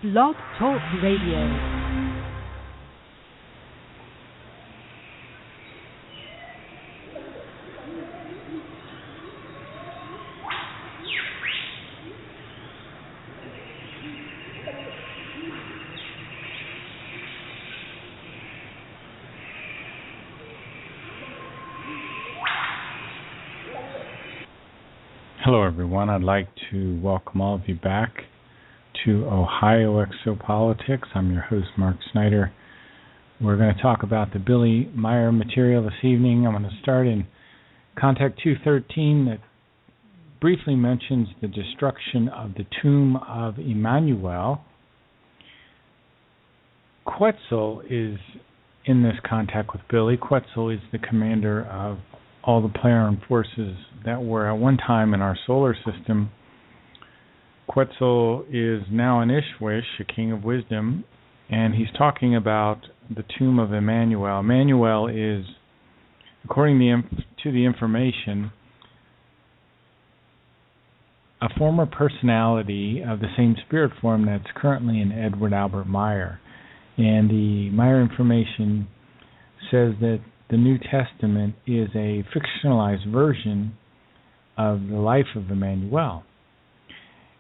Blog Talk Radio. Hello everyone, I'd like to welcome all of you back to Ohio Exopolitics. I'm your host, Mark Snyder. We're going to talk about the Billy Meier material this evening. I'm going to start in Contact 213 that briefly mentions the destruction of the tomb of Jmmanuel. Quetzal is in this contact with Billy. Quetzal is the commander of all the Plejaren forces that were at one time in our solar system. Quetzal is now an Ishwish, a king of wisdom, and he's talking about the tomb of Jmmanuel. Jmmanuel is, according to the information, a former personality of the same spirit form that's currently in Edward Albert Meyer. And the Meyer information says that the New Testament is a fictionalized version of the life of Jmmanuel.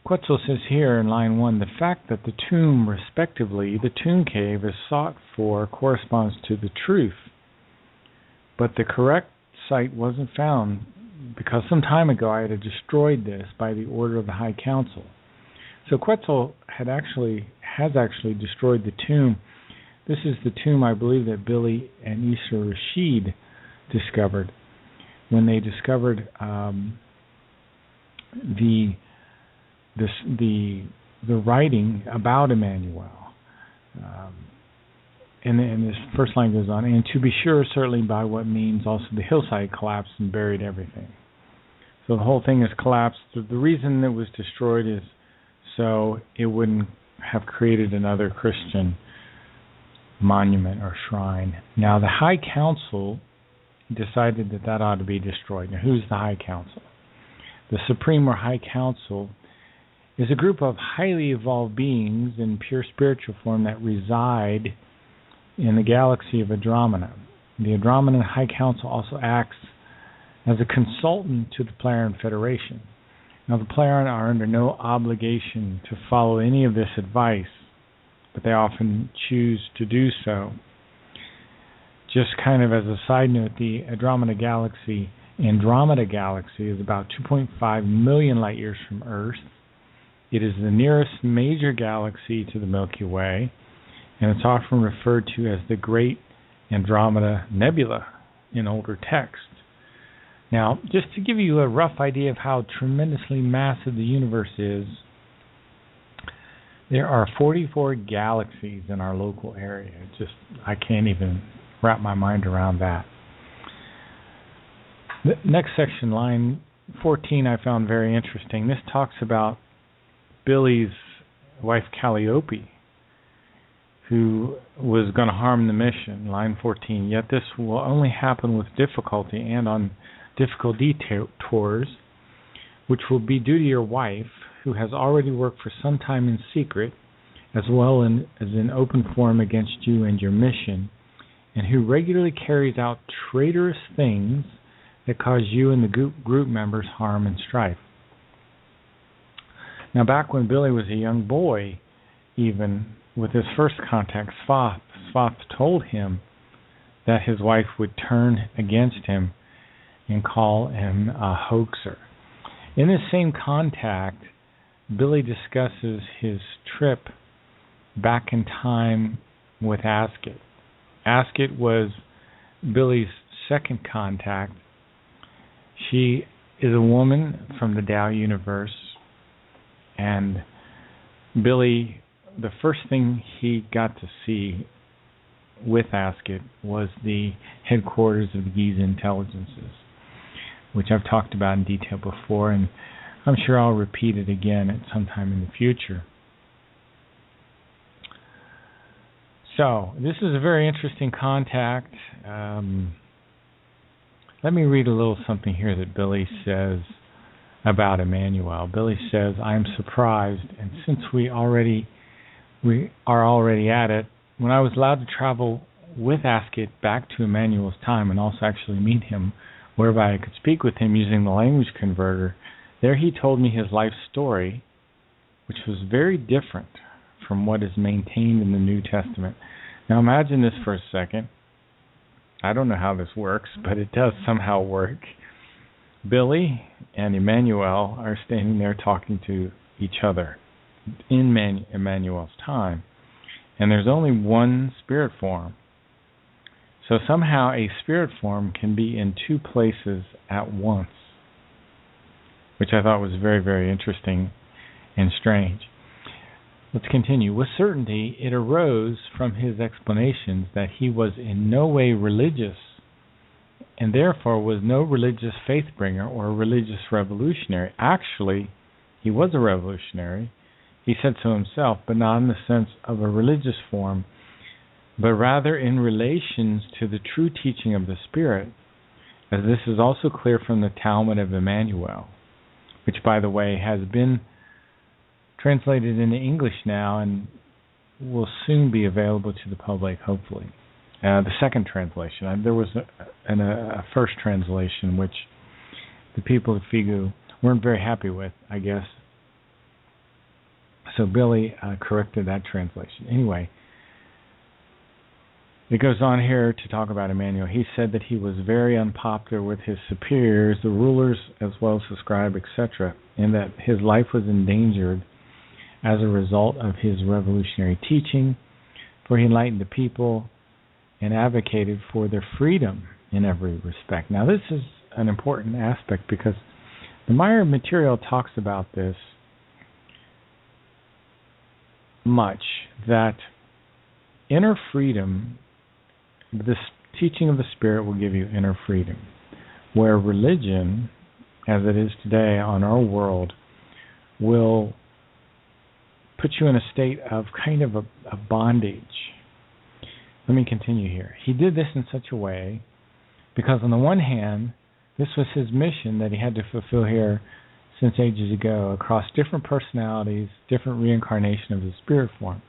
Quetzal says here in line 1, the fact that the tomb, respectively, the tomb cave is sought for corresponds to the truth. But the correct site wasn't found because some time ago I had destroyed this by the order of the High Council. So Quetzal has actually destroyed the tomb. This is the tomb, I believe, that Billy and Issa Rashid discovered when they discovered the writing about Jmmanuel. And this first line goes on, and to be sure, certainly by what means also the hillside collapsed and buried everything. So the whole thing is collapsed. The reason it was destroyed is so it wouldn't have created another Christian monument or shrine. Now the High Council decided that ought to be destroyed. Now who's the High Council? The Supreme or High Council is a group of highly evolved beings in pure spiritual form that reside in the galaxy of Andromeda. The Andromedan High Council also acts as a consultant to the Plejaren Federation. Now the Plejaren are under no obligation to follow any of this advice, but they often choose to do so. Just kind of as a side note, the Andromeda Galaxy is about 2.5 million light years from Earth. It is the nearest major galaxy to the Milky Way, and it's often referred to as the Great Andromeda Nebula in older texts. Now, just to give you a rough idea of how tremendously massive the universe is, there are 44 galaxies in our local area. I can't even wrap my mind around that. The next section, line 14, I found very interesting. This talks about Billy's wife Calliope, who was going to harm the mission. Line 14, yet this will only happen with difficulty and on difficult detours, which will be due to your wife, who has already worked for some time in secret, as well as in open form against you and your mission, and who regularly carries out traitorous things that cause you and the group members harm and strife. Now, back when Billy was a young boy, even with his first contact, Svath told him that his wife would turn against him and call him a hoaxer. In this same contact, Billy discusses his trip back in time with Asket. Asket was Billy's second contact. She is a woman from the Tao universe, and Billy, the first thing he got to see with Asket was the headquarters of the Giza Intelligences, which I've talked about in detail before, and I'm sure I'll repeat it again at some time in the future. So, this is a very interesting contact. Let me read a little something here that Billy says about Jmmanuel. Billy says, I am surprised, and since we already we are already at it. When I was allowed to travel with Askit back to Emmanuel's time and also actually meet him, whereby I could speak with him using the language converter, there he told me his life story, which was very different from what is maintained in the New Testament. Now imagine this for a second. I don't know how this works, but it does somehow work. Billy and Emmanuel are standing there talking to each other in Emmanuel's time, and there's only one spirit form. So somehow a spirit form can be in two places at once, which I thought was very, very interesting and strange. Let's continue. With certainty, it arose from his explanations that he was in no way religious and therefore was no religious faith bringer or a religious revolutionary. Actually, he was a revolutionary. He said so himself, but not in the sense of a religious form, but rather in relations to the true teaching of the Spirit, as this is also clear from the Talmud of Emmanuel, which, by the way, has been translated into English now and will soon be available to the public, hopefully. The second translation. There was a first translation which the people of Figu weren't very happy with, I guess. So Billy corrected that translation. Anyway, it goes on here to talk about Emmanuel. He said that he was very unpopular with his superiors, the rulers, as well as the scribe, etc., and that his life was endangered as a result of his revolutionary teaching, for he enlightened the people and advocated for their freedom in every respect. Now, this is an important aspect because the Meyer material talks about this much, that inner freedom, this teaching of the Spirit will give you inner freedom, where religion, as it is today on our world, will put you in a state of kind of a bondage. Let me continue here. He did this in such a way because, on the one hand, this was his mission that he had to fulfill here since ages ago across different personalities, different reincarnation of the spirit form.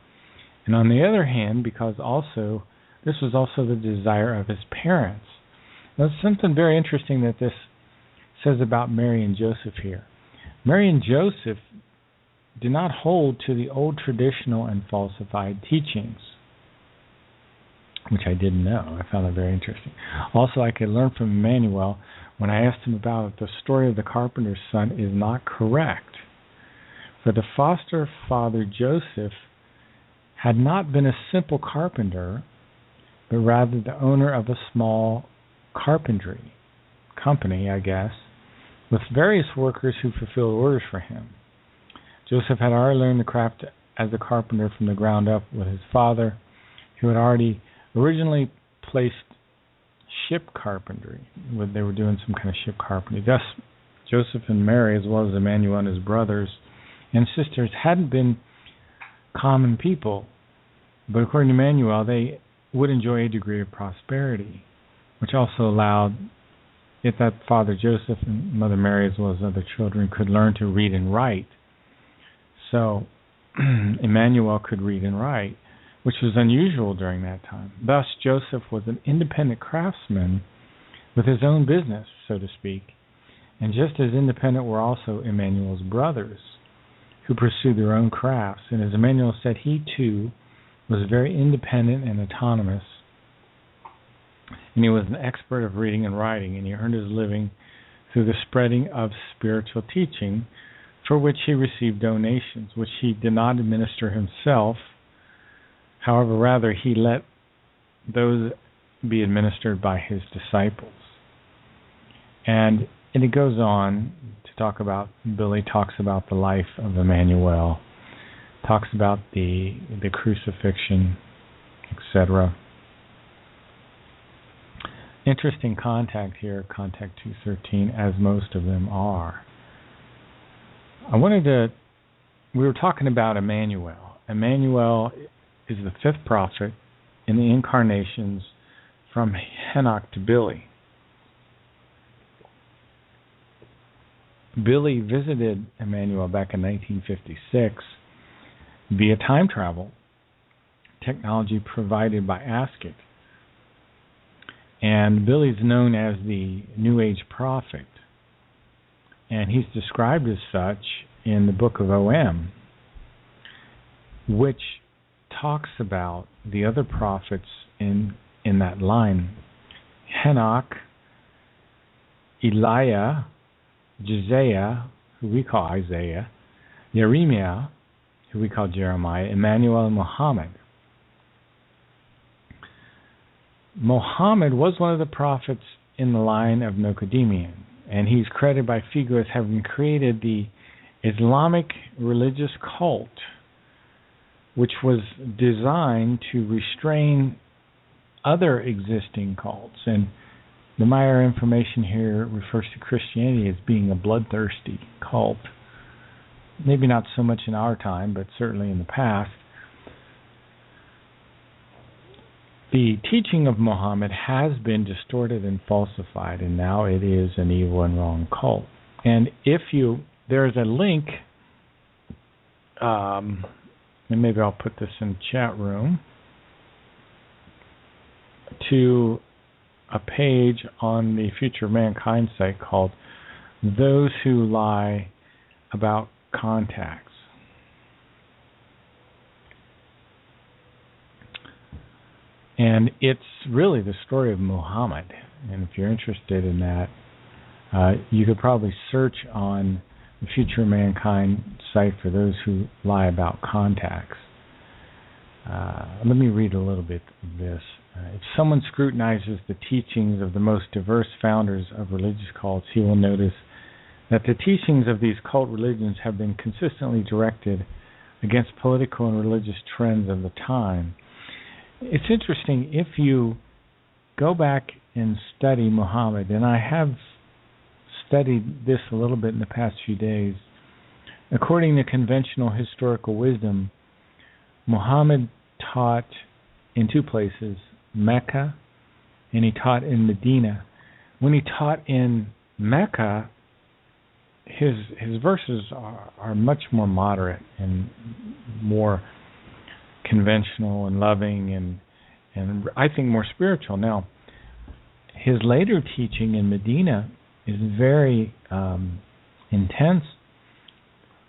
And on the other hand, because also this was also the desire of his parents. Now, there's something very interesting that this says about Mary and Joseph here. Mary and Joseph did not hold to the old traditional and falsified teachings, which I didn't know. I found that very interesting. Also, I could learn from Emmanuel when I asked him about it, the story of the carpenter's son is not correct. For the foster father Joseph had not been a simple carpenter, but rather the owner of a small carpentry company, I guess, with various workers who fulfilled orders for him. Joseph had already learned the craft as a carpenter from the ground up with his father, who had already originally placed ship carpentry. They were doing some kind of ship carpentry. Thus, Joseph and Mary, as well as Emmanuel and his brothers and sisters, hadn't been common people, but according to Emmanuel, they would enjoy a degree of prosperity, which also allowed it that Father Joseph and Mother Mary, as well as other children, could learn to read and write. So Emmanuel could read and write, which was unusual during that time. Thus, Joseph was an independent craftsman with his own business, so to speak, and just as independent were also Emmanuel's brothers, who pursued their own crafts. And as Emmanuel said, he too was very independent and autonomous, and he was an expert of reading and writing, and he earned his living through the spreading of spiritual teaching, for which he received donations, which he did not administer himself. However, rather he let those be administered by his disciples. And it goes on to talk about, Billy talks about the life of Emmanuel, talks about the crucifixion, etc. Interesting contact here, contact 213, as most of them are. We were talking about Emmanuel. Emmanuel is the fifth prophet in the incarnations from Henoch to Billy. Billy visited Emmanuel back in 1956 via time travel technology provided by ASCII. And Billy's known as the New Age prophet. And he's described as such in the book of OM, which talks about the other prophets in that line. Enoch, Elijah, Josiah, who we call Isaiah, Jeremiah, who we call Jeremiah, Emmanuel, and Mohammed. Mohammed was one of the prophets in the line of Nokodeman, and he's credited by Figo as having created the Islamic religious cult, which was designed to restrain other existing cults. And the Maya information here refers to Christianity as being a bloodthirsty cult. Maybe not so much in our time, but certainly in the past. The teaching of Muhammad has been distorted and falsified, and now it is an evil and wrong cult. And there's a link, and maybe I'll put this in the chat room, to a page on the Future of Mankind site called Those Who Lie About Contacts. And it's really the story of Muhammad. And if you're interested in that, you could probably search on the Future of Mankind site for Those Who Lie About Contacts. Let me read a little bit of this. If someone scrutinizes the teachings of the most diverse founders of religious cults, he will notice that the teachings of these cult religions have been consistently directed against political and religious trends of the time. It's interesting, if you go back and study Muhammad, and I have studied this a little bit in the past few days, according to conventional historical wisdom, Muhammad taught in two places, Mecca, and he taught in Medina. When he taught in Mecca, his verses are much more moderate and more conventional and loving and I think more spiritual. Now, his later teaching in Medina is very intense.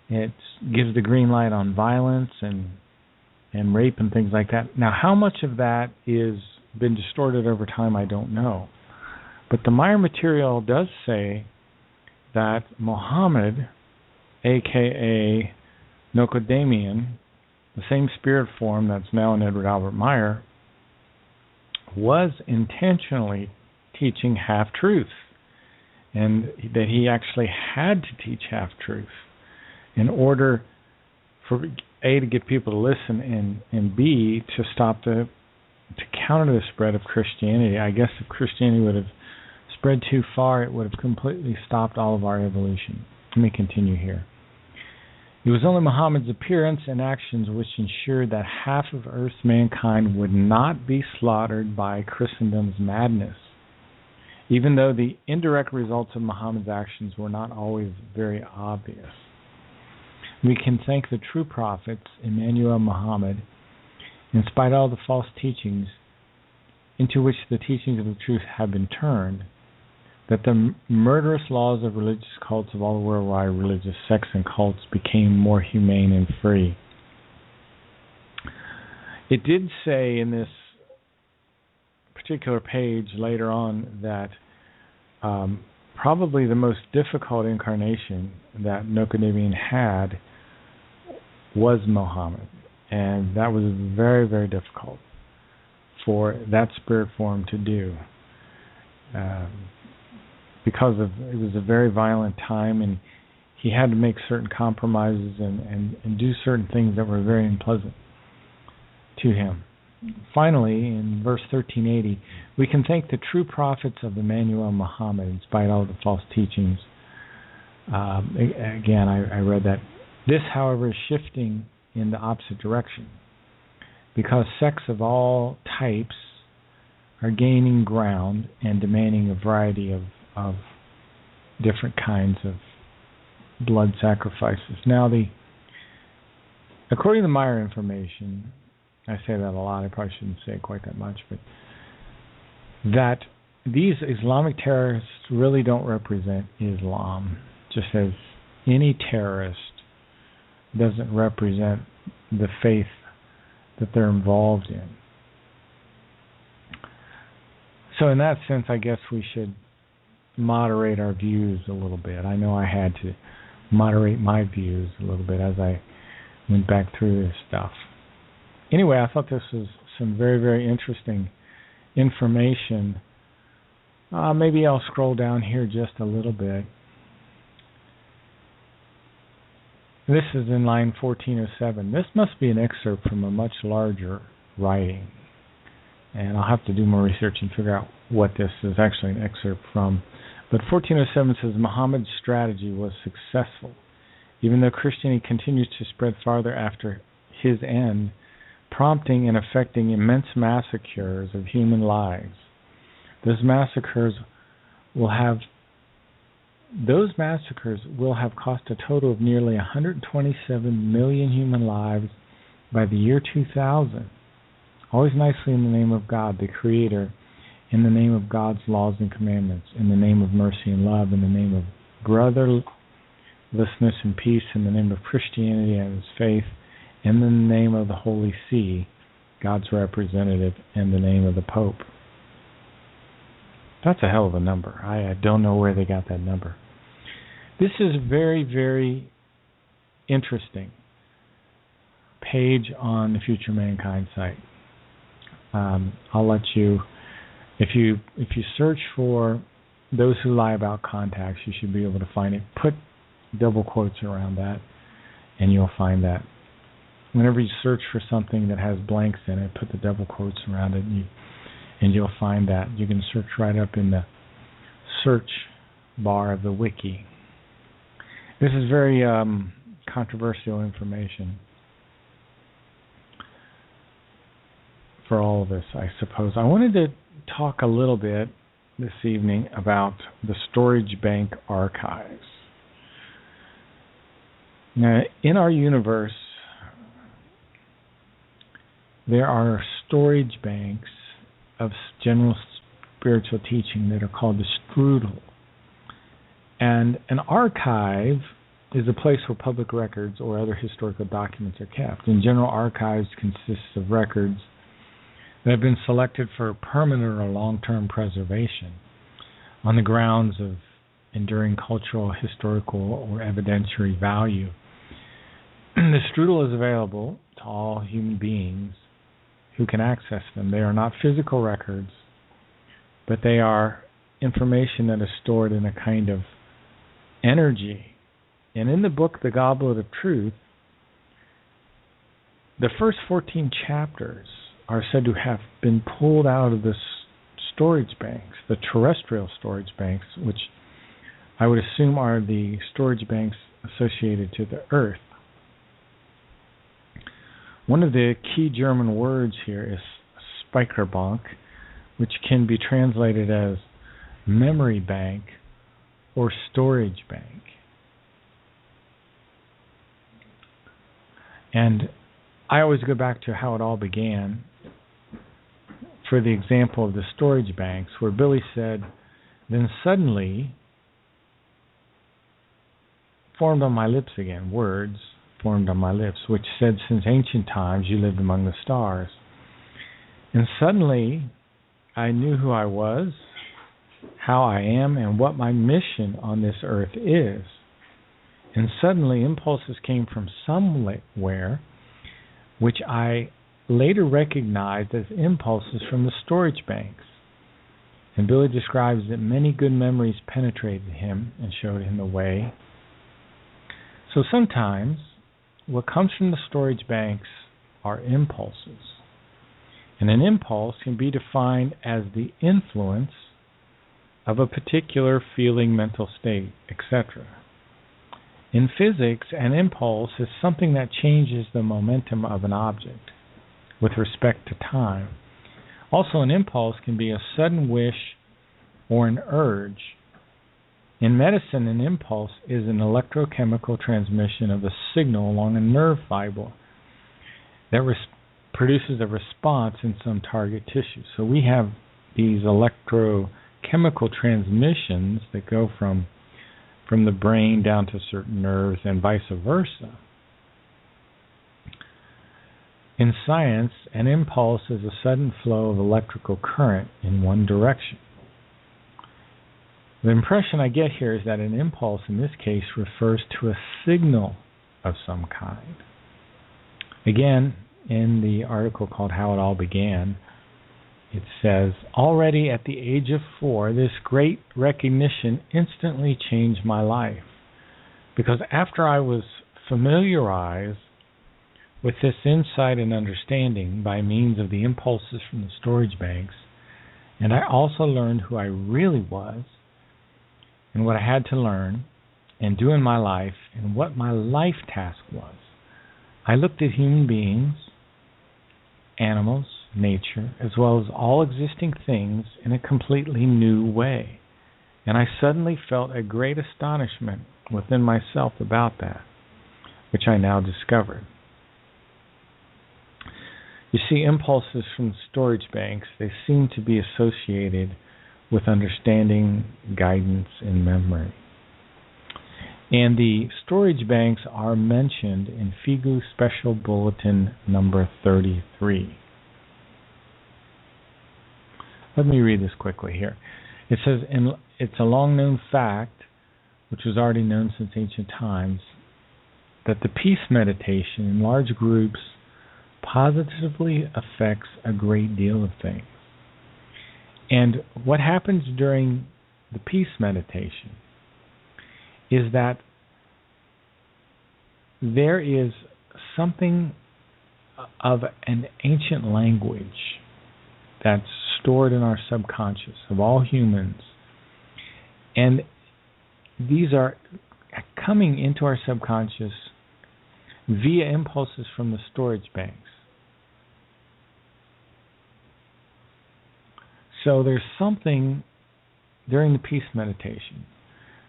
It gives the green light on violence and rape and things like that. Now, how much of that is been distorted over time, I don't know. But the Maya material does say that Muhammad, a.k.a. Nokodeman, the same spirit form that's now in Edward Albert Meyer, was intentionally teaching half-truth, and that he actually had to teach half-truth in order for A, to get people to listen, and B, to counter the spread of Christianity. I guess if Christianity would have spread too far, it would have completely stopped all of our evolution. Let me continue here. It was only Muhammad's appearance and actions which ensured that half of Earth's mankind would not be slaughtered by Christendom's madness, even though the indirect results of Muhammad's actions were not always very obvious. We can thank the true prophets, Emmanuel, Muhammad, in spite of all the false teachings into which the teachings of the truth have been turned, that the murderous laws of religious cults of all the worldwide religious sects and cults became more humane and free. It did say in this particular page later on that probably the most difficult incarnation that Nokodeman had was Muhammad, and that was very, very difficult for that spirit form to do. Because it was a very violent time, and he had to make certain compromises and do certain things that were very unpleasant to him. Finally, in verse 1380, we can thank the true prophets of Emmanuel Muhammad in spite of all the false teachings. Again, I read that. This, however, is shifting in the opposite direction, because sects of all types are gaining ground and demanding a variety of different kinds of blood sacrifices. Now, according to Meyer information, I say that a lot. I probably shouldn't say it quite that much, but that these Islamic terrorists really don't represent Islam, just as any terrorist doesn't represent the faith that they're involved in. So in that sense, I guess we should moderate our views a little bit. I know I had to moderate my views a little bit as I went back through this stuff. Anyway, I thought this was some very, very interesting information. Maybe I'll scroll down here just a little bit. This is in line 1407. This must be an excerpt from a much larger writing. And I'll have to do more research and figure out what this is actually an excerpt from. But 1407 says, Muhammad's strategy was successful. Even though Christianity continues to spread farther after his end, prompting and affecting immense massacres of human lives. Those massacres will have cost a total of nearly 127 million human lives by the year 2000. Always nicely in the name of God, the Creator, in the name of God's laws and commandments, in the name of mercy and love, in the name of brotherlessness and peace, in the name of Christianity and its faith, in the name of the Holy See, God's representative, in the name of the Pope. That's a hell of a number. I don't know where they got that number. This is very, very interesting page on the Future Mankind site. I'll let you, if you search for those who lie about contacts, you should be able to find it. Put double quotes around that, and you'll find that. Whenever you search for something that has blanks in it, put the double quotes around it, and you'll find that. You can search right up in the search bar of the wiki. This is very controversial information for all of us, I suppose. I wanted to talk a little bit this evening about the storage bank archives. Now, in our universe, there are storage banks of general spiritual teaching that are called the strudel. And an archive is a place where public records or other historical documents are kept. And general archives consists of records that have been selected for permanent or long-term preservation on the grounds of enduring cultural, historical, or evidentiary value. The strudel is available to all human beings who can access them. They are not physical records, but they are information that is stored in a kind of energy. And in the book, The Goblet of Truth, the first 14 chapters are said to have been pulled out of the storage banks, the terrestrial storage banks, which I would assume are the storage banks associated to the Earth. One of the key German words here is Speicherbank, which can be translated as memory bank or storage bank. And I always go back to how it all began for the example of the storage banks, where Billy said, then suddenly formed on my lips again, words formed on my lips, which said, since ancient times you lived among the stars. And suddenly I knew who I was, how I am, and what my mission on this earth is. And suddenly impulses came from somewhere, which I later recognized as impulses from the storage banks. And Billy describes that many good memories penetrated him and showed him the way. So sometimes what comes from the storage banks are impulses. And an impulse can be defined as the influence of a particular feeling, mental state, etc. In physics, an impulse is something that changes the momentum of an object with respect to time. Also, an impulse can be a sudden wish or an urge. In medicine, an impulse is an electrochemical transmission of a signal along a nerve fiber that produces a response in some target tissue. So we have these electrochemical transmissions that go from the brain down to certain nerves and vice versa. In science, an impulse is a sudden flow of electrical current in one direction. The impression I get here is that an impulse in this case refers to a signal of some kind. Again, in the article called How It All Began, it says, already at the age of 4, this great recognition instantly changed my life. Because after I was familiarized with this insight and understanding by means of the impulses from the storage banks, and I also learned who I really was and what I had to learn and do in my life and what my life task was, I looked at human beings, animals, nature, as well as all existing things in a completely new way. And I suddenly felt a great astonishment within myself about that, which I now discovered. You see, impulses from storage banks, they seem to be associated with understanding, guidance, and memory. And the storage banks are mentioned in FIGU Special Bulletin number 33. Let me read this quickly here. It says, it's a long-known fact, which was already known since ancient times, that the peace meditation in large groups positively affects a great deal of things. And what happens during the peace meditation is that there is something of an ancient language that's stored in our subconscious of all humans. And these are coming into our subconscious via impulses from the storage banks. So there's something during the peace meditation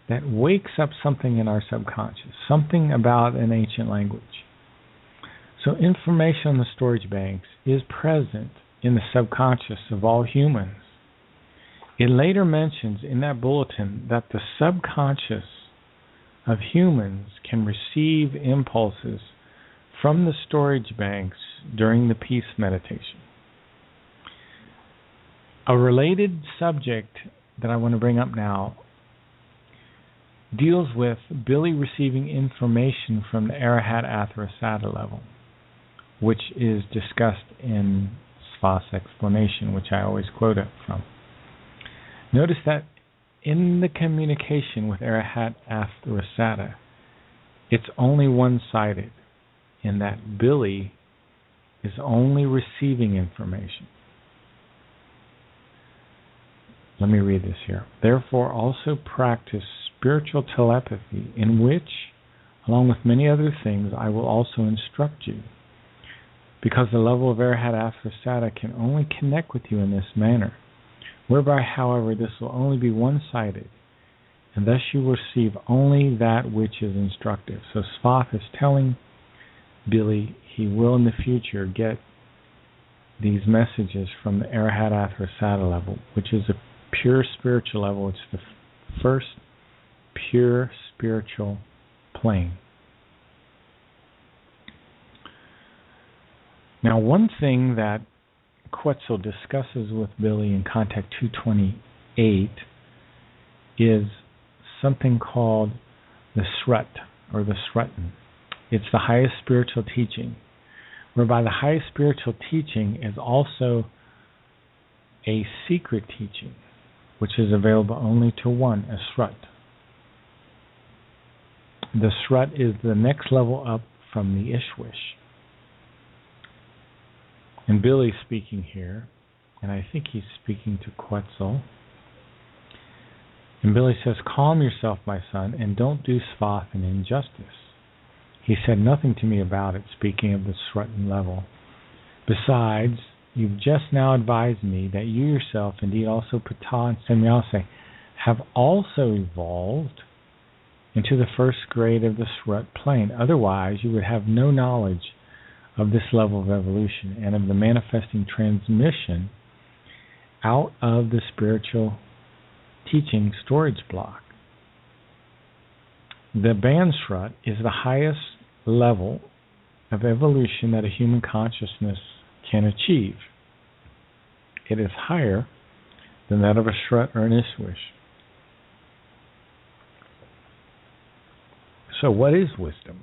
that wakes up something in our subconscious, something about an ancient language. So information on the storage banks is present in the subconscious of all humans. It later mentions in that bulletin that the subconscious of humans can receive impulses from the storage banks during the peace meditation. A related subject that I want to bring up now deals with Billy receiving information from the Arahat Atharasata level, which is discussed in Svath's explanation, which I always quote it from. Notice that in the communication with Arahat Atharasata, it's only one-sided, in that Billy is only receiving information. Let me read this here. Therefore, also practice spiritual telepathy, in which, along with many other things, I will also instruct you. Because the level of Arahat Atharasata can only connect with you in this manner, whereby, however, this will only be one-sided, and thus you will receive only that which is instructive. So Svath is telling Billy he will in the future get these messages from the Arahat Atharasata level, which is a pure spiritual level. It's the first pure spiritual plane. Now, one thing that Quetzal discusses with Billy in Contact 228 is something called the Srut, or the Srutan. It's the highest spiritual teaching, whereby the highest spiritual teaching is also a secret teaching, which is available only to one, a Srut. The Srut is the next level up from the Ishwish. And Billy's speaking here, and I think he's speaking to Quetzal. And Billy says, calm yourself, my son, and don't do Svath an injustice. He said nothing to me about it, speaking of the Srutan level. Besides, you've just now advised me that you yourself, indeed also Ptah and Semyase, have also evolved into the first grade of the Srut plane. Otherwise, you would have no knowledge of this level of evolution and of the manifesting transmission out of the spiritual teaching storage block. The Banstrut is the highest level of evolution that a human consciousness can achieve. It is higher than that of a Strut or an Iswish. So what is wisdom?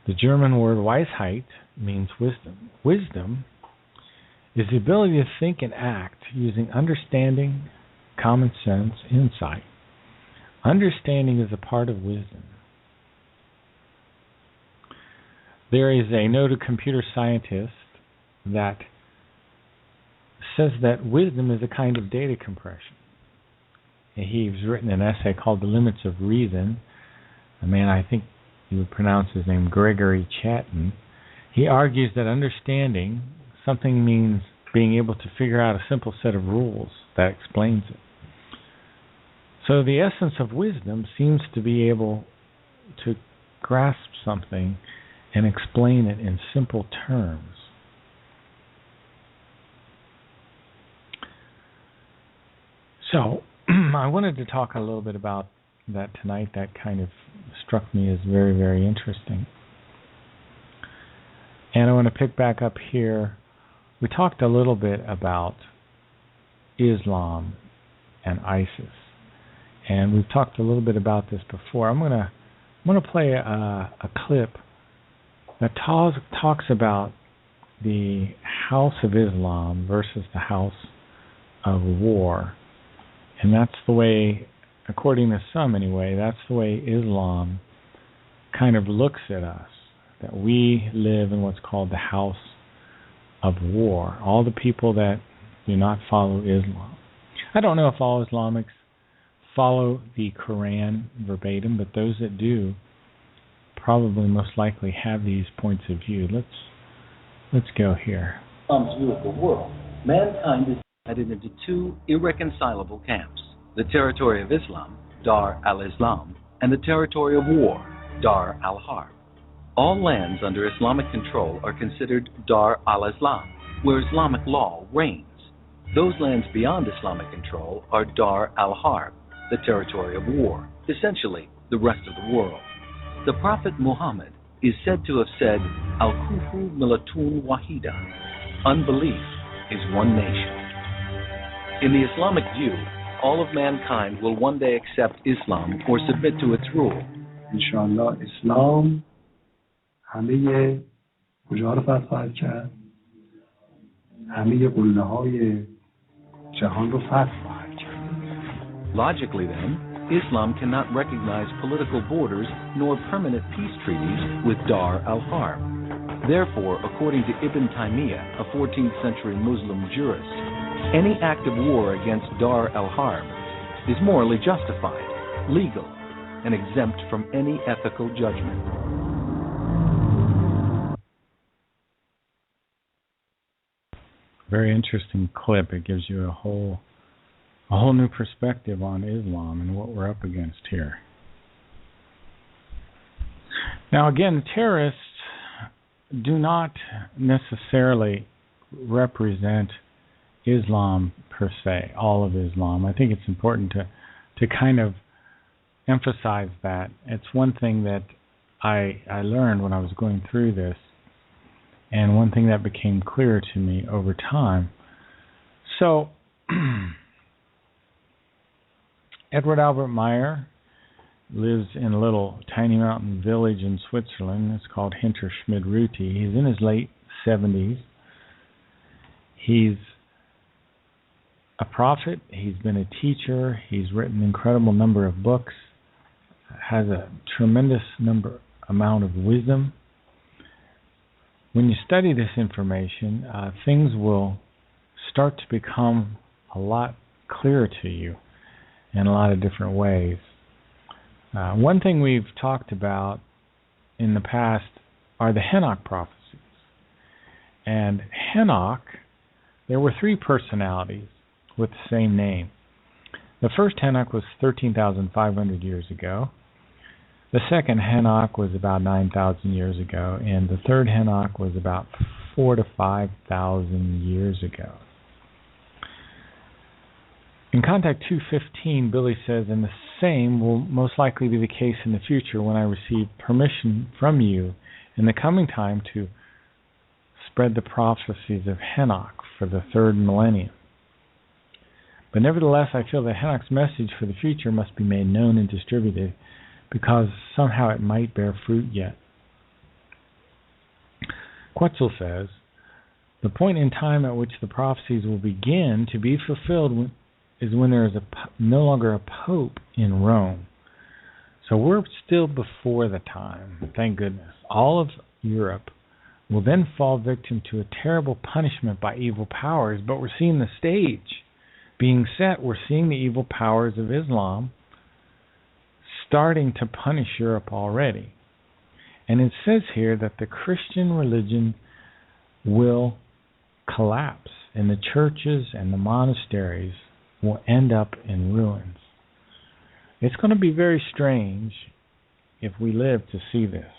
The German word Weisheit means wisdom. Wisdom is the ability to think and act using understanding, common sense, insight. Understanding is a part of wisdom. There is a noted computer scientist that says that wisdom is a kind of data compression. He's written an essay called The Limits of Reason. A man, I think you would pronounce his name Gregory Chatton. He argues that understanding something means being able to figure out a simple set of rules that explains it. So the essence of wisdom seems to be able to grasp something and explain it in simple terms. So I wanted to talk a little bit about that tonight. That kind of struck me as very, very interesting. And I want to pick back up here. We talked a little bit about Islam and ISIS. And we've talked a little bit about this before. I'm going to play a clip that talks about the House of Islam versus the House of War. And that's the way, according to some anyway, that's the way Islam kind of looks at us, that we live in what's called the House of War. All the people that do not follow Islam. I don't know if all Islamics follow the Quran verbatim, but those that do probably most likely have these points of view. Let's go here. Islam's view of the world. Mankind is divided into two irreconcilable camps: the territory of Islam, Dar al-Islam, and the territory of war, Dar al-Harb. All lands under Islamic control are considered Dar al-Islam, where Islamic law reigns. Those lands beyond Islamic control are Dar al-Harb, the territory of war, essentially the rest of the world. The Prophet Muhammad is said to have said, Al-Kufru Millatun Wahida, unbelief is one nation. In the Islamic view, all of mankind will one day accept Islam or submit to its rule. Inshallah, Islam همه کجا رو فتح کرد؟ همه قله‌های جهان رو فتح کرد. Logically then, Islam cannot recognize political borders nor permanent peace treaties with Dar al-Harb. Therefore, according to Ibn Taymiyyah, a 14th century Muslim jurist, any act of war against Dar al-Harb is morally justified, legal, and exempt from any ethical judgment. Very interesting clip. It gives you a whole new perspective on Islam and what we're up against here. Now again, terrorists do not necessarily represent Islam per se, all of Islam. I think it's important to kind of emphasize that. It's one thing that I learned when I was going through this, and one thing that became clear to me over time. So, Edward Albert Meyer lives in a little tiny mountain village in Switzerland. It's called Hinterschmidruti. He's in his late 70s. He's a prophet. He's been a teacher. He's written an incredible number of books. Has a tremendous amount of wisdom. When you study this information, things will start to become a lot clearer to you in a lot of different ways. One thing we've talked about in the past are the Henoch prophecies. And Henoch, there were three personalities with the same name. The first Henoch was 13,500 years ago. The second Henoch was about 9,000 years ago, and the third Henoch was about 4,000 to 5,000 years ago. In Contact 215, Billy says, and the same will most likely be the case in the future when I receive permission from you in the coming time to spread the prophecies of Henoch for the third millennium. But nevertheless, I feel that Henoch's message for the future must be made known and distributed, because somehow it might bear fruit yet. Quetzal says, the point in time at which the prophecies will begin to be fulfilled is when there is no longer a pope in Rome. So we're still before the time, thank goodness. All of Europe will then fall victim to a terrible punishment by evil powers, but we're seeing the stage being set. We're seeing the evil powers of Islam starting to punish Europe already. And it says here that the Christian religion will collapse, and the churches and the monasteries will end up in ruins. It's going to be very strange if we live to see this.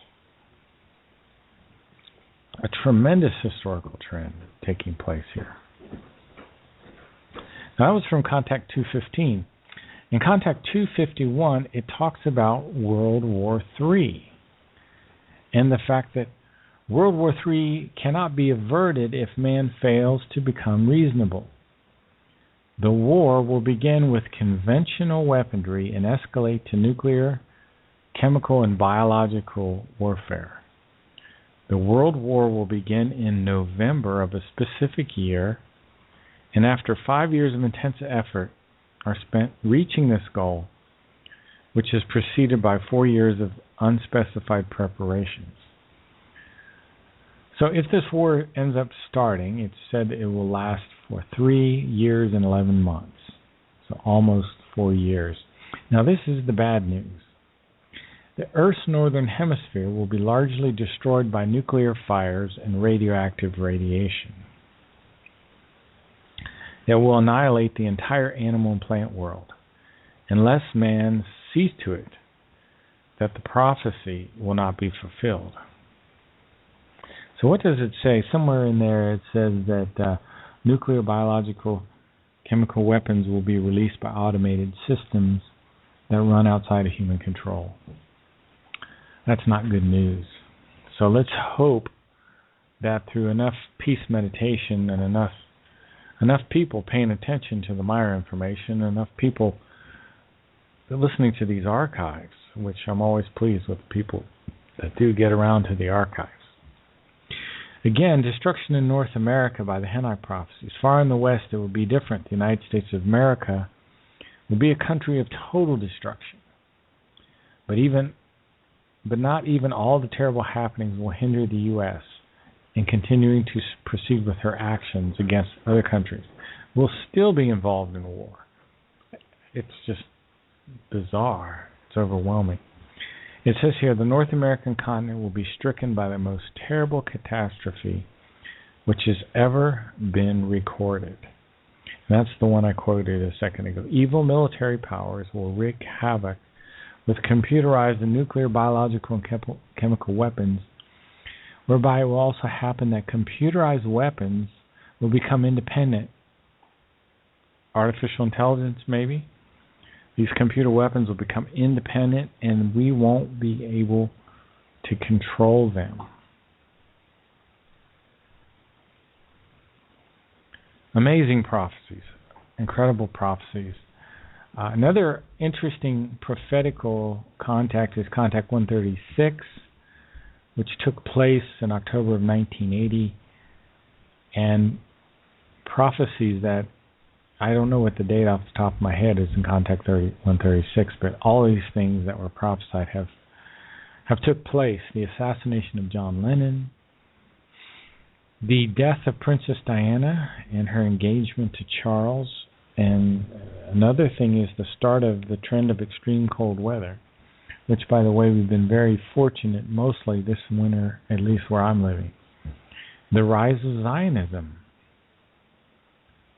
A tremendous historical trend taking place here. Now, that was from Contact 215. In Contact 251, it talks about World War III and the fact that World War III cannot be averted if man fails to become reasonable. The war will begin with conventional weaponry and escalate to nuclear, chemical, and biological warfare. The World War will begin in November of a specific year, and after 5 years of intense effort are spent reaching this goal, which is preceded by 4 years of unspecified preparations. So if this war ends up starting, it's said it will last for 3 years and 11 months, so almost 4 years. Now this is the bad news. The Earth's northern hemisphere will be largely destroyed by nuclear fires and radioactive radiation that will annihilate the entire animal and plant world, unless man sees to it that the prophecy will not be fulfilled. So what does it say? Somewhere in there it says that nuclear, biological, chemical weapons will be released by automated systems that run outside of human control. That's not good news. So let's hope that through enough peace meditation and enough people paying attention to the Maya information, enough people listening to these archives, which I'm always pleased with people that do get around to the archives. Again, destruction in North America by the Henoch prophecies. Far in the West, it will be different. The United States of America will be a country of total destruction. But not even all the terrible happenings will hinder the U.S. in continuing to proceed with her actions against other countries. We'll still be involved in war. It's just bizarre. It's overwhelming. It says here, the North American continent will be stricken by the most terrible catastrophe which has ever been recorded. And that's the one I quoted a second ago. Evil military powers will wreak havoc with computerized and nuclear, biological, and chemical weapons, whereby it will also happen that computerized weapons will become independent. Artificial intelligence, maybe? These computer weapons will become independent, and we won't be able to control them. Amazing prophecies, incredible prophecies. Another interesting prophetical contact is Contact 136, which took place in October of 1980, and prophecies that I don't know what the date off the top of my head is in Contact 136, but all these things that were prophesied have took place. The assassination of John Lennon, the death of Princess Diana and her engagement to Charles, and another thing is the start of the trend of extreme cold weather, which, by the way, we've been very fortunate mostly this winter, at least where I'm living. The rise of Zionism.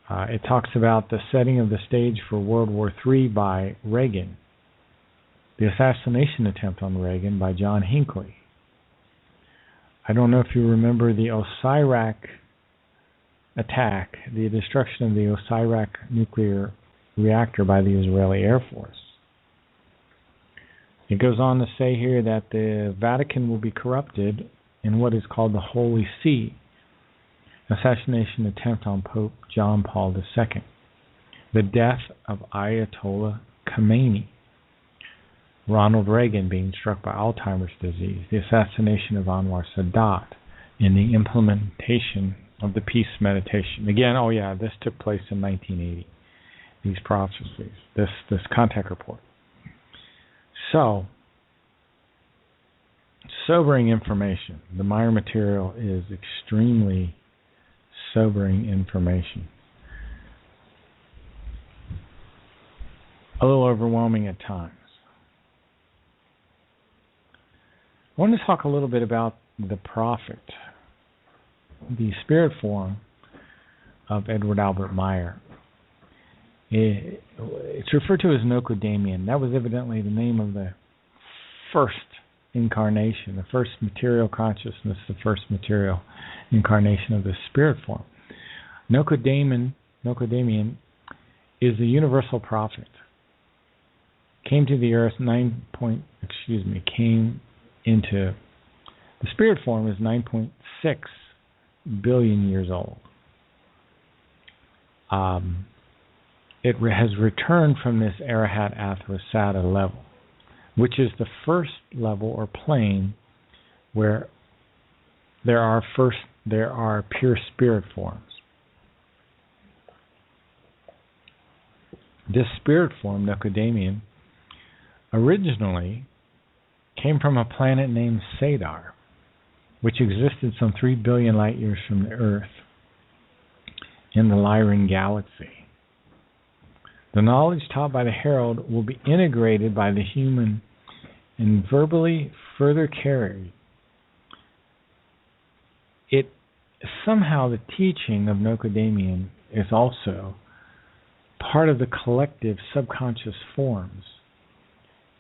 It talks about the setting of the stage for World War III by Reagan. the assassination attempt on Reagan by John Hinckley. I don't know if you remember the Osirak attack, the destruction of the Osirak nuclear reactor by the Israeli Air Force. It goes on to say here that the Vatican will be corrupted in what is called the Holy See, assassination attempt on Pope John Paul II, the death of Ayatollah Khomeini, Ronald Reagan being struck by Alzheimer's disease, the assassination of Anwar Sadat, and the implementation of the peace meditation. Again, this took place in 1980. These prophecies, this contact report. So, sobering information. The Meyer material is extremely sobering information. A little overwhelming at times. I want to talk a little bit about the prophet, the spirit form of Edward Albert Meyer. It's referred to as Nocodamian. That was evidently the name of the first incarnation, the first material consciousness, the first material incarnation of the spirit form. Nocodamian is the universal prophet. Came to the earth came into the spirit form is 9.6 billion years old. It has returned from this Arahat Athrasata level, which is the first level or plane where there are pure spirit forms. This spirit form, Nocodamian, originally came from a planet named Sadar, which existed some 3 billion light years from the Earth in the Lyran galaxy. The knowledge taught by the Herald will be integrated by the human and verbally further carried. Somehow the teaching of Nocodamian is also part of the collective subconscious forms.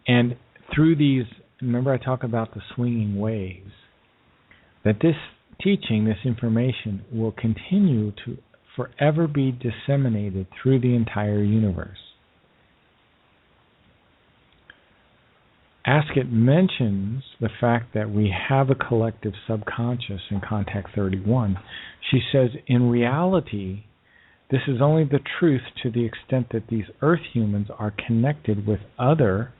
And through these, remember I talk about the swinging waves, that this teaching, this information, will continue to forever be disseminated through the entire universe. Askett mentions the fact that we have a collective subconscious in Contact 31. She says, in reality, this is only the truth to the extent that these Earth humans are connected with other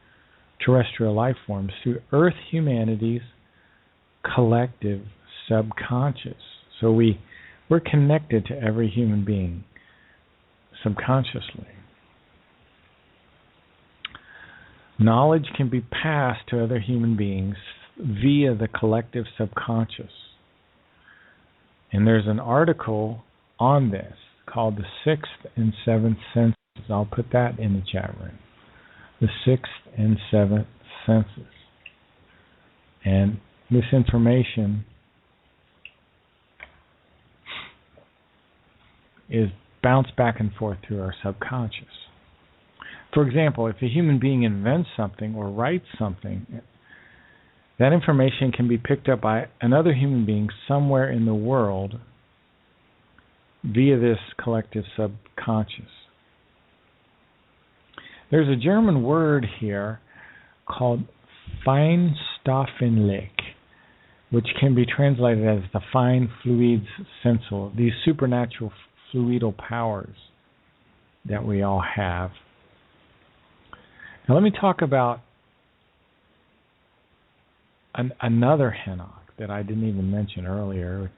terrestrial life forms through Earth humanity's collective subconscious. So we're connected to every human being subconsciously. Knowledge can be passed to other human beings via the collective subconscious. And there's an article on this called The Sixth and Seventh Senses. I'll put that in the chat room. The Sixth and Seventh Senses. And this information is bounced back and forth through our subconscious. For example, if a human being invents something or writes something, that information can be picked up by another human being somewhere in the world via this collective subconscious. There's a German word here called Feinstofflich, which can be translated as the fine fluids sensor, these supernatural fluidal powers that we all have. Now let me talk about another Henoch that I didn't even mention earlier,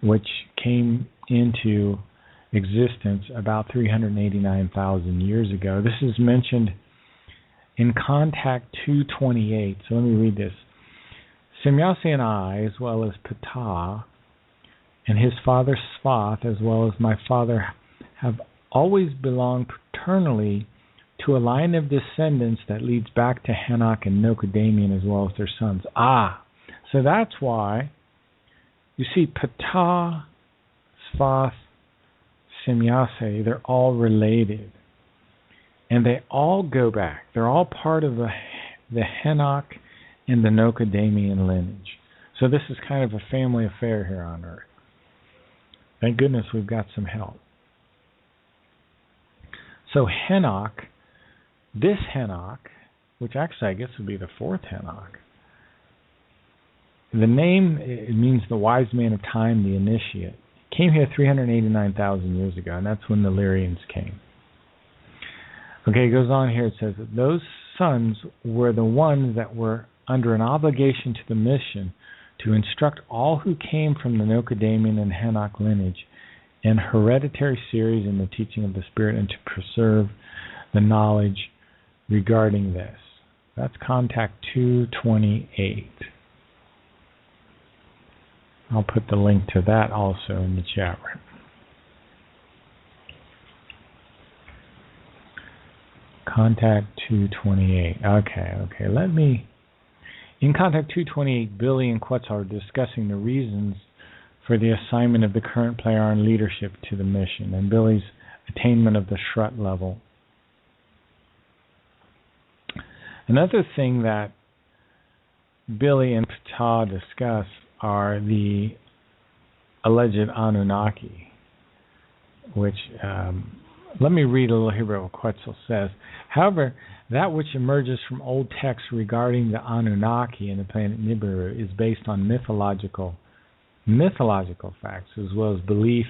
which came into existence about 389,000 years ago. This is mentioned in Contact 228. So let me read this. Semyase and I, as well as Ptah, and his father Svath, as well as my father, have always belonged paternally to a line of descendants that leads back to Henoch and Nocodamian as well as their sons. So that's why you see Ptah, Svath, Semyase, they're all related. And they all go back. They're all part of the the Henoch, and the Nocadamian lineage. So this is kind of a family affair here on Earth. Thank goodness we've got some help. So Henoch, this Henoch, which actually I guess would be the fourth Henoch, the name, it means the wise man of time, the initiate. Came here 389,000 years ago, and that's when the Lyrians came. Okay, it goes on here. It says that those sons were the ones that were under an obligation to the mission to instruct all who came from the Nocadamian and Henoch lineage in hereditary series in the teaching of the Spirit and to preserve the knowledge regarding this. That's contact 228. I'll put the link to that also in the chat room. Contact 228. Okay. Let me... In Contact 228, Billy and Quetzal are discussing the reasons for the assignment of the current Plejaren leadership to the mission and Billy's attainment of the Shrut level. Another thing that Billy and Ptah discuss are the alleged Anunnaki, which, let me read a little here about what Quetzal says. However, that which emerges from old texts regarding the Anunnaki and the planet Nibiru is based on mythological facts as well as beliefs,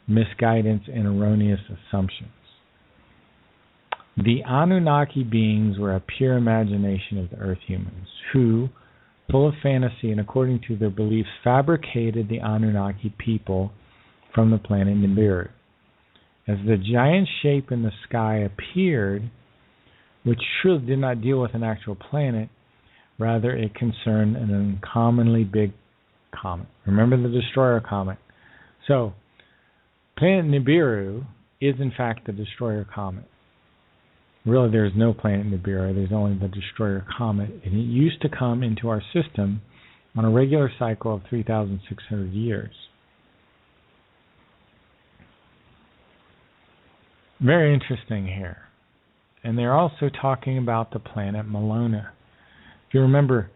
misguidance, and erroneous assumptions. The Anunnaki beings were a pure imagination of the Earth humans who, full of fantasy and according to their beliefs, fabricated the Anunnaki people from the planet Nibiru. As the giant shape in the sky appeared, which truly did not deal with an actual planet, rather it concerned an uncommonly big comet. Remember the Destroyer comet. So, planet Nibiru is in fact the Destroyer comet. Really, there's no planet Nibiru. There's only the Destroyer comet, and it used to come into our system on a regular cycle of 3,600 years. Very interesting here. And they're also talking about the planet Malona. If you remember,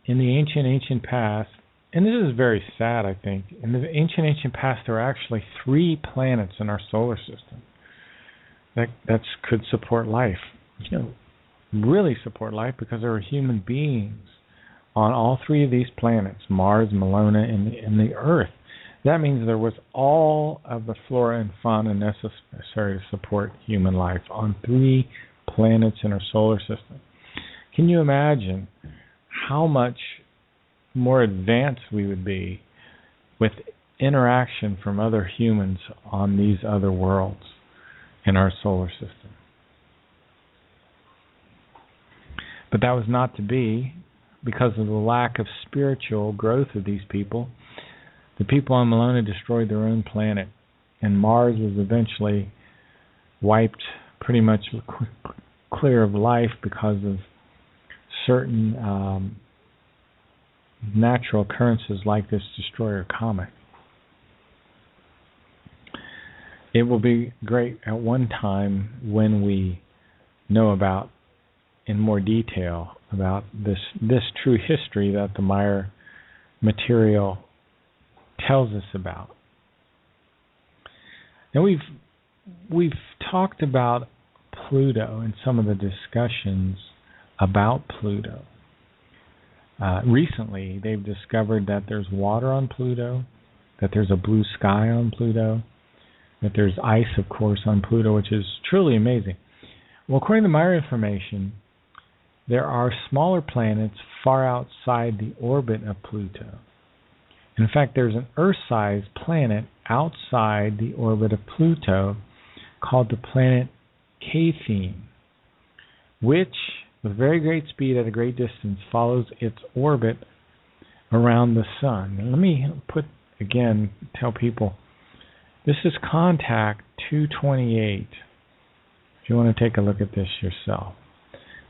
in the ancient past, and this is very sad, I think, in the ancient past there were actually 3 planets in our solar system that could support life. Really support life, because there were human beings on all 3 of these planets, Mars, Malona, and the Earth. That means there was all of the flora and fauna necessary to support human life on 3 planets in our solar system. Can you imagine how much more advanced we would be with interaction from other humans on these other worlds in our solar system? But that was not to be because of the lack of spiritual growth of these people. The people on Malona destroyed their own planet, and Mars was eventually wiped pretty much clear of life because of certain natural occurrences like this Destroyer comet. It will be great at one time when we know about, in more detail, about this true history that the Maya material tells us about. Now we've talked about Pluto and some of the discussions about Pluto. Recently, they've discovered that there's water on Pluto, that there's a blue sky on Pluto, that there's ice, of course, on Pluto, which is truly amazing. Well, according to my information, there are smaller planets far outside the orbit of Pluto. In fact, there's an Earth-sized planet outside the orbit of Pluto called the planet Cathine, which, with very great speed at a great distance, follows its orbit around the Sun. And let me tell people, this is Contact 228, if you want to take a look at this yourself.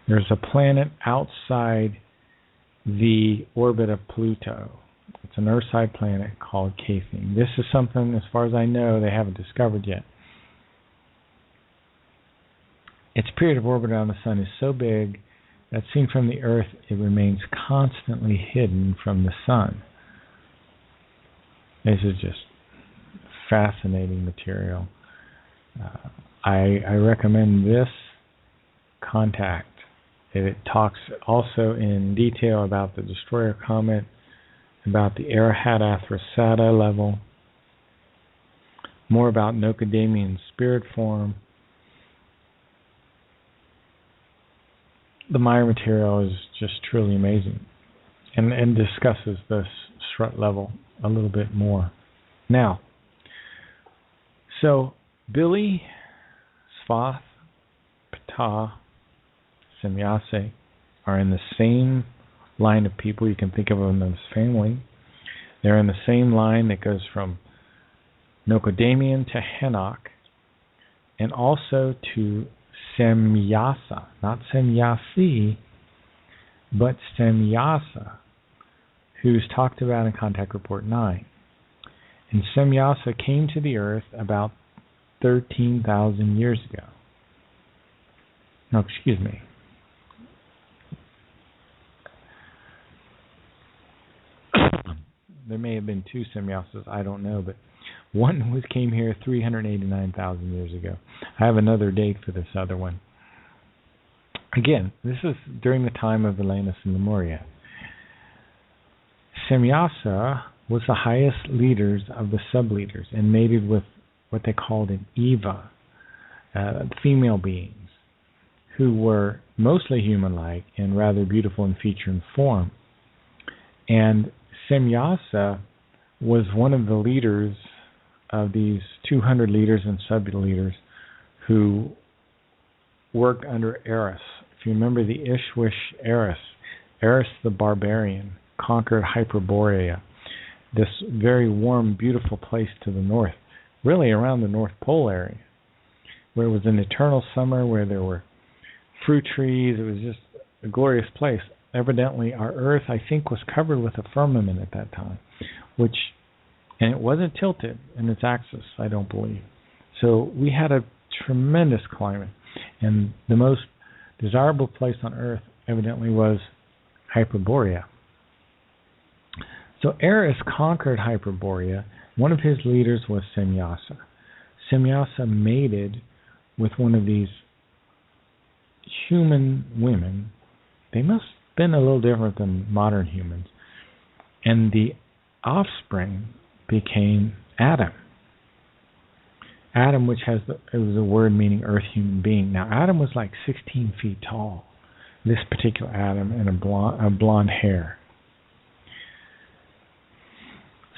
There's a planet outside the orbit of Pluto. It's an Earth-sized planet called Cathine. This is something, as far as I know, they haven't discovered yet. Its period of orbit around the Sun is so big that seen from the Earth, it remains constantly hidden from the Sun. This is just fascinating material. I recommend this contact. It talks also in detail about the destroyer comet, about the Arahat Athrasata level, more about Nocadamian spirit form. The Maya material is just truly amazing, and discusses the strut level a little bit more. Now, so Billy, Svath, Ptah, Semyase are in the same line of people. You can think of them as family. They're in the same line that goes from Nocadamian to Henok, and also to Semyasa, not Semyasi, but Semyasa, who's talked about in Contact Report 9. And Semyasa came to the Earth about 13,000 years ago. No, excuse me. There may have been two Semyasas, I don't know, but one came here 389,000 years ago. I have another date for this other one. Again, this is during the time of Elenus and Lemuria. Semyasa was the highest leaders of the sub-leaders and mated with what they called an Eva, female beings, who were mostly human-like and rather beautiful in feature and form. And Semyasa was one of the leaders of these 200 leaders and sub-leaders who worked under Eris. If you remember the Ishwish Eris, Eris the barbarian conquered Hyperborea, this very warm, beautiful place to the north, really around the North Pole area, where it was an eternal summer, where there were fruit trees. It was just a glorious place. Evidently, our Earth, I think, was covered with a firmament at that time, and it wasn't tilted in its axis, I don't believe. So we had a tremendous climate, and the most desirable place on Earth evidently was Hyperborea. So Eris conquered Hyperborea. One of his leaders was Semyasa. Semyasa mated with one of these human women. They must have been a little different than modern humans. And the offspring became Adam. Adam, which it was a word meaning earth human being. Now, Adam was like 16 feet tall. This particular Adam, and a blonde hair.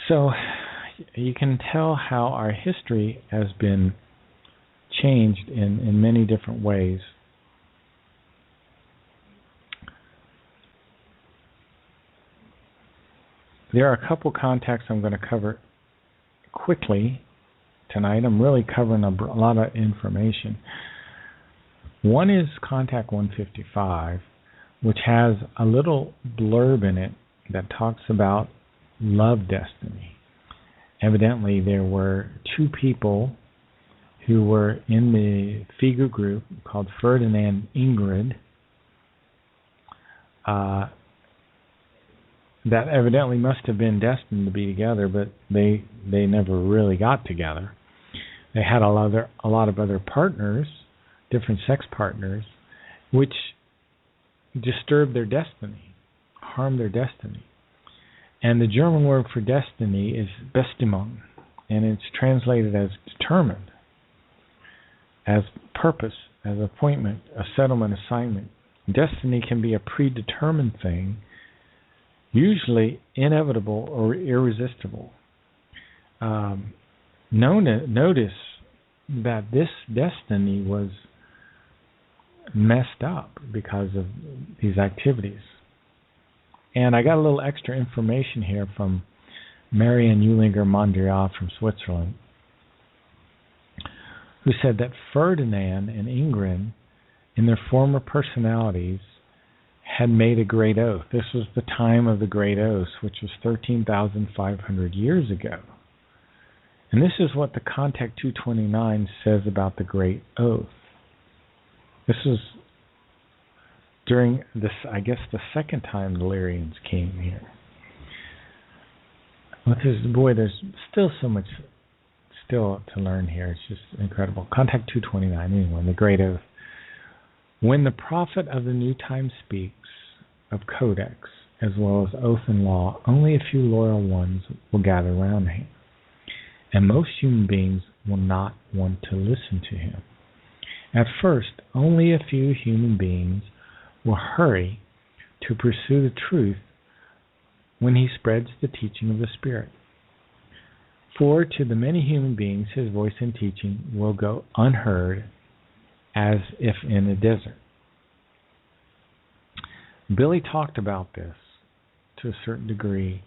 So you can tell how our history has been changed in many different ways. There are a couple contacts I'm going to cover quickly tonight. I'm really covering a lot of information. One is Contact 155, which has a little blurb in it that talks about love destiny. Evidently, there were two people who were in the Figu group called Ferdinand and Ingrid that evidently must have been destined to be together, but they never really got together. They had a lot of other partners, different sex partners, which disturbed their destiny, harmed their destiny. And the German word for destiny is Bestimmung, and it's translated as determined, as purpose, as appointment, a settlement, assignment. Destiny can be a predetermined thing, usually inevitable or irresistible. Notice that this destiny was messed up because of these activities. And I got a little extra information here from Marianne Ulinger-Mondrian from Switzerland, who said that Ferdinand and Ingrid, in their former personalities, had made a great oath. This was the time of the Great Oath, which was 13,500 years ago. And this is what the Contact 229 says about the Great Oath. This is during this, I guess, the second time the Lyrians came here. Well, there's still so much still to learn here. It's just incredible. Contact 229, anyway, the Great Oath. When the prophet of the new time speaks of codex, as well as oath and law, only a few loyal ones will gather around him, and most human beings will not want to listen to him. At first, only a few human beings will hurry to pursue the truth when he spreads the teaching of the Spirit. For to the many human beings, his voice and teaching will go unheard as if in a desert. Billy talked about this to a certain degree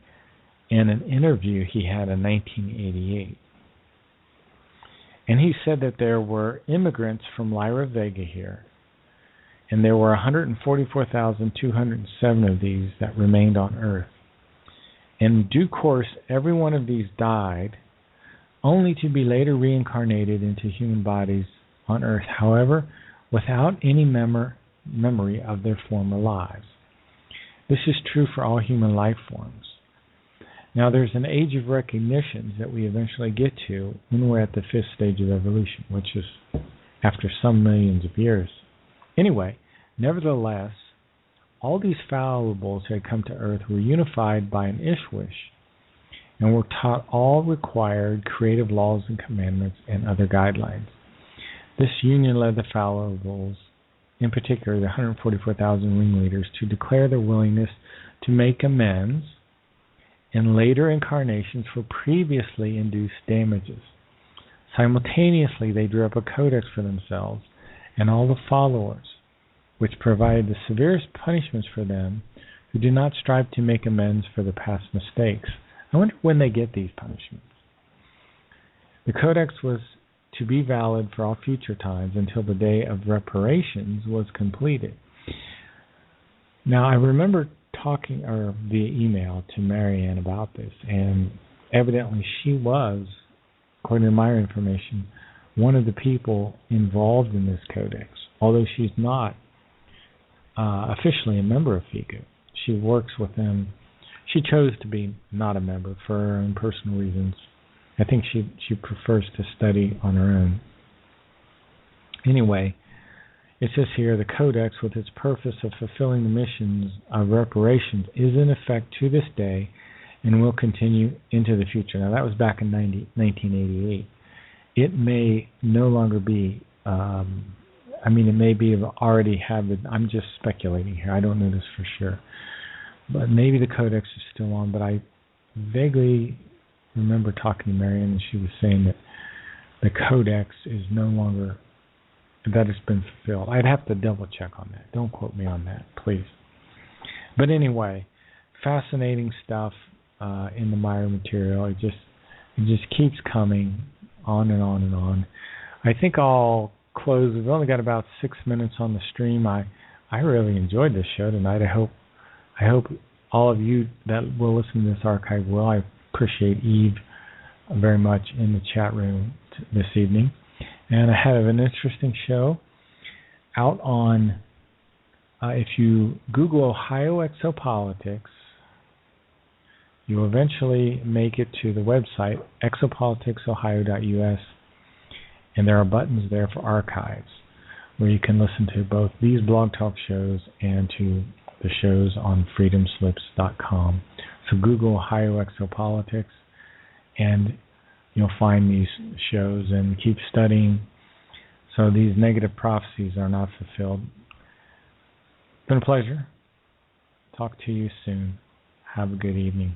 in an interview he had in 1988. And he said that there were immigrants from Lyra Vega here, and there were 144,207 of these that remained on Earth. In due course, every one of these died, only to be later reincarnated into human bodies on Earth, however, without any memory of their former lives. This is true for all human life forms. Now, there's an age of recognition that we eventually get to when we're at the fifth stage of evolution, which is after some millions of years. Anyway, nevertheless, all these fallibles who had come to Earth were unified by an Ishwish and were taught all required creative laws and commandments and other guidelines. This union led the fallibles, in particular the 144,000 ringleaders, to declare their willingness to make amends in later incarnations for previously induced damages. Simultaneously, they drew up a codex for themselves and all the followers, which provided the severest punishments for them who do not strive to make amends for the past mistakes. I wonder when they get these punishments. The codex was to be valid for all future times until the day of reparations was completed. Now, I remember talking via email to Marianne about this, and evidently she was, according to my information, one of the people involved in this codex, although she's not officially a member of FIGU. She works with them. She chose to be not a member for her own personal reasons. I think she prefers to study on her own. Anyway, it says here, the Codex, with its purpose of fulfilling the missions of reparations, is in effect to this day and will continue into the future. Now, that was back in 1988. It may no longer be, it may be already have it. I'm just speculating here. I don't know this for sure. But maybe the Codex is still on, but I vaguely remember talking to Marianne, and she was saying that the Codex is no longer, that it's been fulfilled. I'd have to double check on that. Don't quote me on that, please. But anyway, fascinating stuff in the Maya material. It just keeps coming on and on and on. I think I'll close. We've only got about 6 minutes on the stream. I really enjoyed this show tonight. I hope all of you that will listen to this archive will. I appreciate Eve very much in the chat room this evening. And I have an interesting show out on, if you Google Ohio Exopolitics, you'll eventually make it to the website, exopoliticsohio.us, and there are buttons there for archives, where you can listen to both these blog talk shows and to the shows on freedomslips.com. So Google Ohio Exopolitics, and you'll find these shows, and keep studying so these negative prophecies are not fulfilled. It's been a pleasure. Talk to you soon. Have a good evening.